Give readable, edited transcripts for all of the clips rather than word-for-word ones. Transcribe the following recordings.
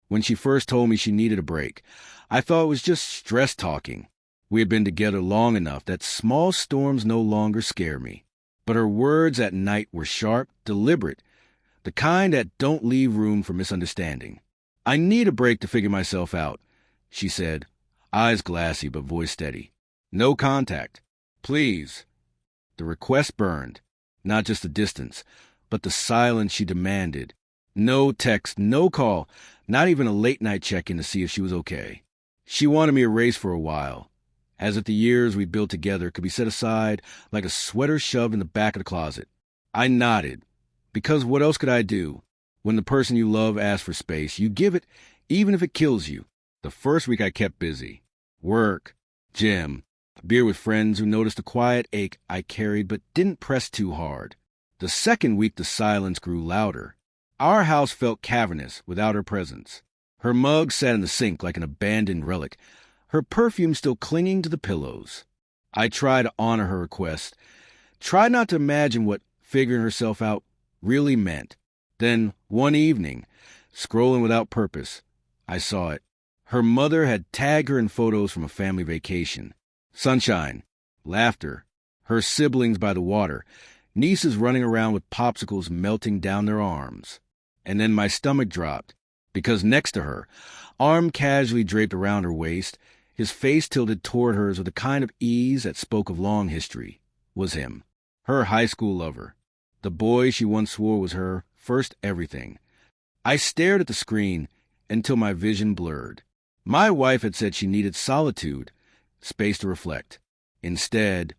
When she first told me she needed a break, I thought it was just stress talking. We had been together long enough that small storms no longer scare me. But her words at night were sharp, deliberate, the kind that don't leave room for misunderstanding. "I need a break to figure myself out," she said, eyes glassy but voice steady. "No contact. Please." The request burned, not just the distance, but the silence she demanded. No text, no call, not even a late-night check-in to see if she was okay. She wanted me erased for a while, as if the years we built together could be set aside like a sweater shoved in the back of the closet. I nodded, because what else could I do? When the person you love asks for space, you give it, even if it kills you. The first week I kept busy. Work, gym, beer with friends who noticed the quiet ache I carried but didn't press too hard. The second week the silence grew louder. Our house felt cavernous without her presence. Her mug sat in the sink like an abandoned relic, her perfume still clinging to the pillows. I tried to honor her request, tried not to imagine what figuring herself out really meant. Then, one evening, scrolling without purpose, I saw it. Her mother had tagged her in photos from a family vacation. Sunshine, laughter, her siblings by the water, nieces running around with popsicles melting down their arms. And then my stomach dropped, because next to her, arm casually draped around her waist, his face tilted toward hers with a kind of ease that spoke of long history, was him, her high school lover, the boy she once swore was her first everything. I stared at the screen until my vision blurred. My wife had said she needed solitude, space to reflect. Instead,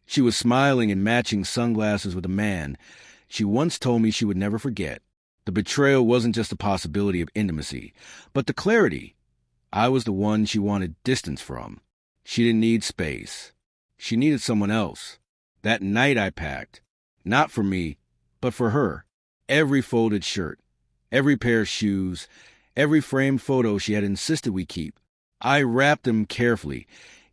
she was smiling in matching sunglasses with a man she once told me she would never forget. The betrayal wasn't just the possibility of intimacy, but the clarity. I was the one she wanted distance from. She didn't need space. She needed someone else. That night I packed, not for me, but for her. Every folded shirt, every pair of shoes, every framed photo she had insisted we keep. I wrapped them carefully,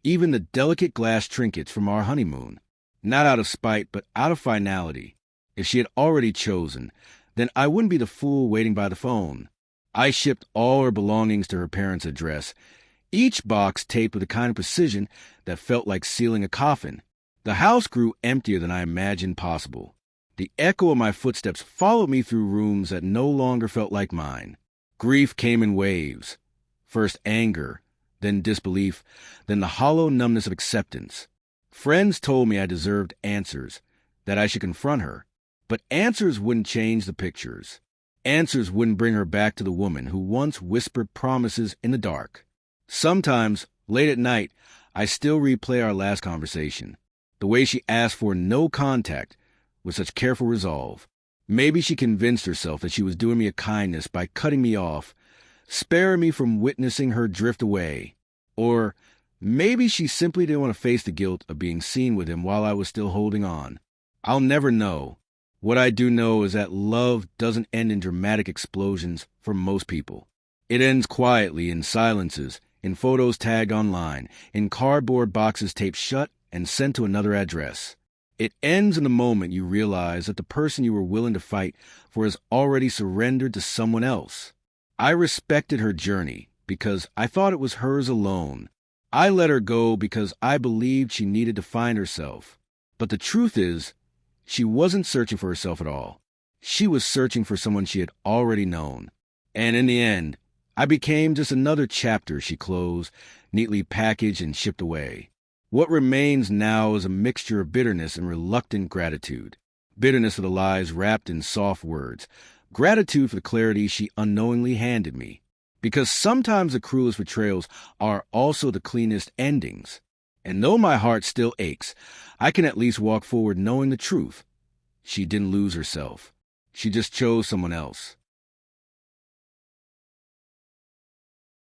even the delicate glass trinkets from our honeymoon. Not out of spite, but out of finality. If she had already chosen, then I wouldn't be the fool waiting by the phone. I shipped all her belongings to her parents' address, each box taped with a kind of precision that felt like sealing a coffin. The house grew emptier than I imagined possible. The echo of my footsteps followed me through rooms that no longer felt like mine. Grief came in waves. First anger, then disbelief, then the hollow numbness of acceptance. Friends told me I deserved answers, that I should confront her. But answers wouldn't change the pictures. Answers wouldn't bring her back to the woman who once whispered promises in the dark. Sometimes, late at night, I still replay our last conversation. The way she asked for no contact with such careful resolve. Maybe she convinced herself that she was doing me a kindness by cutting me off, sparing me from witnessing her drift away. Or maybe she simply didn't want to face the guilt of being seen with him while I was still holding on. I'll never know. What I do know is that love doesn't end in dramatic explosions for most people. It ends quietly in silences, in photos tagged online, in cardboard boxes taped shut and sent to another address. It ends in the moment you realize that the person you were willing to fight for has already surrendered to someone else. I respected her journey because I thought it was hers alone. I let her go because I believed she needed to find herself. But the truth is, she wasn't searching for herself at all. She was searching for someone she had already known. And in the end, I became just another chapter she closed, neatly packaged and shipped away. What remains now is a mixture of bitterness and reluctant gratitude. Bitterness for the lies wrapped in soft words. Gratitude for the clarity she unknowingly handed me. Because sometimes the cruelest betrayals are also the cleanest endings. And though my heart still aches, I can at least walk forward knowing the truth. She didn't lose herself. She just chose someone else.